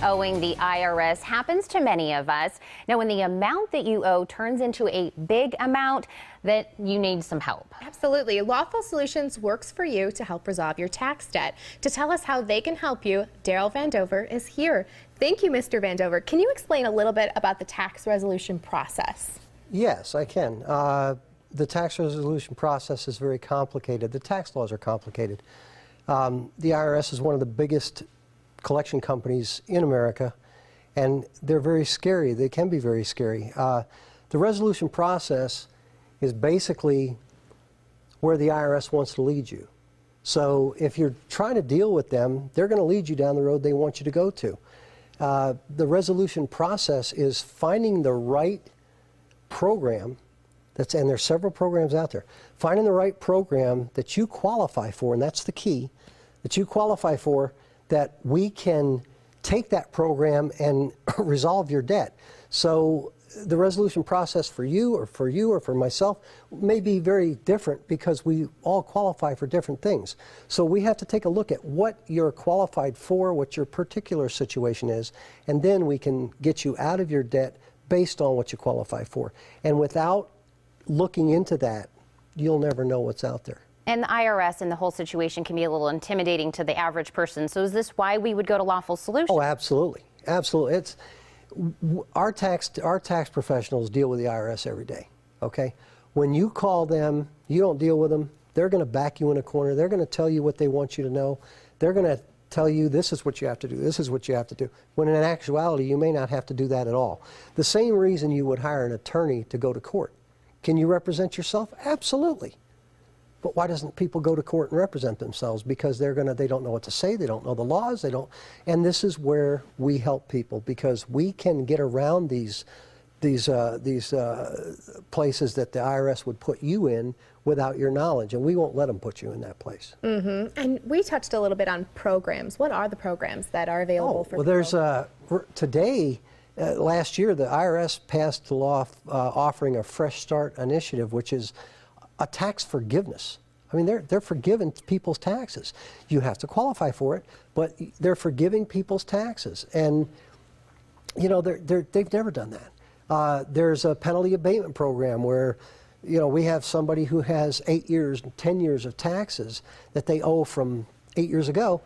owing the IRS happens to many of us. Now, when the amount that you owe turns into a big amount, that you need some help. Absolutely. Lawful Solutions works for you to help resolve your tax debt. To tell us how they can help you, Daryl Vandover is here. Thank you, Mr. Vandover. Can you explain a little bit about the tax resolution process? Yes, I can. The tax resolution process is very complicated. The tax laws are complicated. The IRS is one of the biggest collection companies in America, and they're very scary. They can be very scary. The resolution process is basically where the IRS wants to lead you. So if you're trying to deal with them, they're going to lead you down the road they want you to go to. The resolution process is finding the right program, and there's several programs out there, finding the right program that you qualify for, and that's the key, that you qualify for, that we can take that program and resolve your debt. So the resolution process for you or for myself may be very different because we all qualify for different things. So we have to take a look at what you're qualified for, what your particular situation is, and then we can get you out of your debt based on what you qualify for. And without looking into that, you'll never know what's out there. And the IRS and the whole situation can be a little intimidating to the average person. So is this why we would go to Lawful Solutions? Oh, absolutely. Absolutely. Our tax professionals deal with the IRS every day, okay? When you call them, you don't deal with them, they're going to back you in a corner. They're going to tell you what they want you to know. They're going to tell you this is what you have to do, this is what you have to do, when in actuality you may not have to do that at all. The same reason you would hire an attorney to go to court. Can you represent yourself? Absolutely. But why doesn't people go to court and represent themselves? Because they don't know what to say, they don't know the laws, and this is where we help people, because we can get around these places that the IRS would put you in without your knowledge, and we won't let them put you in that place. Mm-hmm. And we touched a little bit on programs. What are the programs that are available for people? Well, today, last year, the IRS passed the law offering a Fresh Start initiative, which is a tax forgiveness. I mean, they're forgiving people's taxes. You have to qualify for it, but they're forgiving people's taxes. And, you know, they've never done that. There's a penalty abatement program where, you know, we have somebody who has 8 years, 10 years of taxes that they owe from 8 years ago,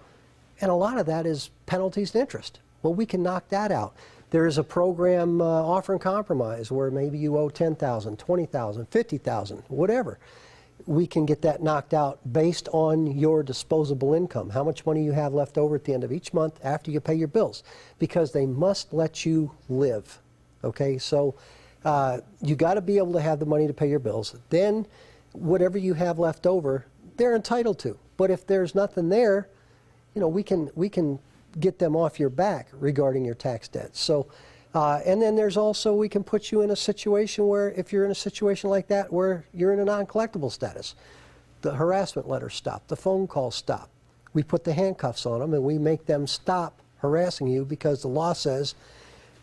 and a lot of that is penalties and interest. Well, we can knock that out. There's a program offering compromise where maybe you owe $10,000, $20,000, $50,000, whatever. We can get that knocked out based on your disposable income, how much money you have left over at the end of each month after you pay your bills, because they must let you live. Okay, so you got to be able to have the money to pay your bills. Then whatever you have left over, they're entitled to. But if there's nothing there, you know, we can get them off your back regarding your tax debts. So, and then there's also, we can put you in a situation where, if you're in a situation like that where you're in a non-collectible status, the harassment letters stop, the phone calls stop. We put the handcuffs on them and we make them stop harassing you because the law says,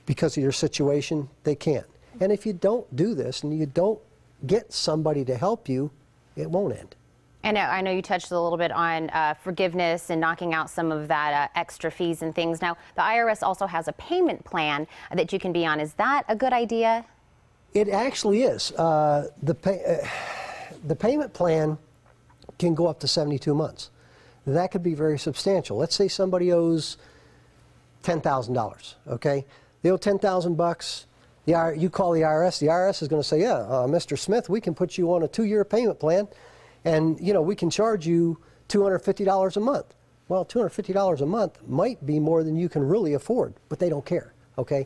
because of your situation, they can't. And if you don't do this and you don't get somebody to help you, it won't end. And I know you touched a little bit on forgiveness and knocking out some of that extra fees and things. Now, the IRS also has a payment plan that you can be on. Is that a good idea? It actually is. The payment plan can go up to 72 months. That could be very substantial. Let's say somebody owes $10,000, okay? They owe $10,000. You call the IRS is going to say, yeah, Mr. Smith, we can put you on a 2-year payment plan. And, you know, we can charge you $250 a month. Well, $250 a month might be more than you can really afford, but they don't care, okay?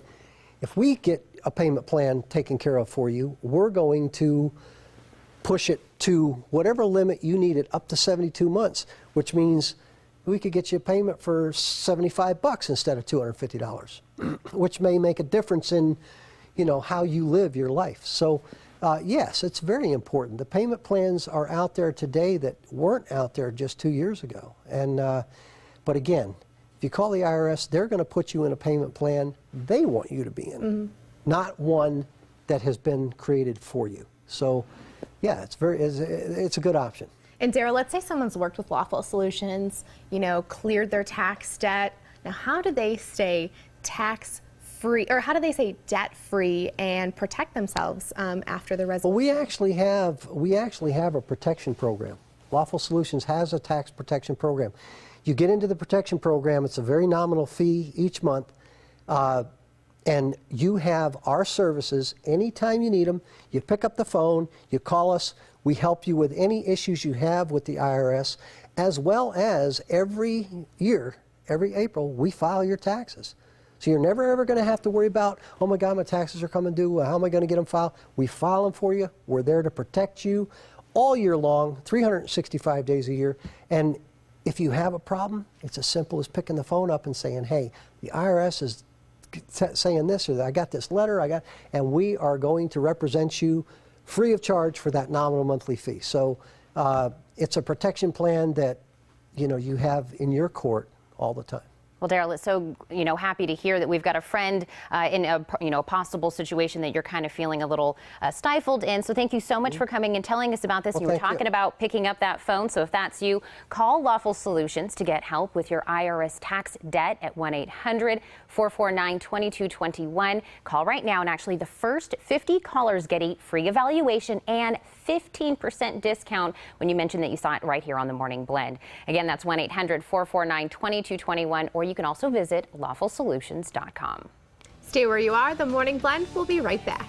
If we get a payment plan taken care of for you, we're going to push it to whatever limit you need it up to 72 months, which means we could get you a payment for $75 instead of $250, which may make a difference in, you know, how you live your life. So, yes, it's very important. The payment plans are out there today that weren't out there just 2 years ago. And, but again, if you call the IRS, they're going to put you in a payment plan they want you to be in, not one that has been created for you. So, yeah, it's a good option. And Daryl, let's say someone's worked with Lawful Solutions, you know, cleared their tax debt. Now, how do they stay tax-free, or how do they say debt-free, and protect themselves after the resolution? Well, we actually have a protection program. Lawful Solutions has a tax protection program. You get into the protection program, it's a very nominal fee each month, and you have our services anytime you need them. You pick up the phone, you call us, we help you with any issues you have with the IRS, as well as every year, every April, we file your taxes. So you're never ever going to have to worry about, oh my God, my taxes are coming due, how am I going to get them filed? We file them for you, we're there to protect you all year long, 365 days a year, and if you have a problem, it's as simple as picking the phone up and saying, hey, the IRS is saying this, or I got this letter, and we are going to represent you free of charge for that nominal monthly fee. So it's a protection plan that you have in your court all the time. Well, Daryl, it's so happy to hear that we've got a friend in a possible situation that you're kind of feeling a little stifled in. So thank you so much for coming and telling us about this. Well, you were talking about picking up that phone. So if that's you, call Lawful Solutions to get help with your IRS tax debt at 1-800-449-2221. Call right now, and actually the first 50 callers get a free evaluation and 15% discount when you mention that you saw it right here on the Morning Blend. Again, that's 1-800-449-2221, or you can also visit lawfulsolutions.com. Stay where you are. The Morning Blend will be right back.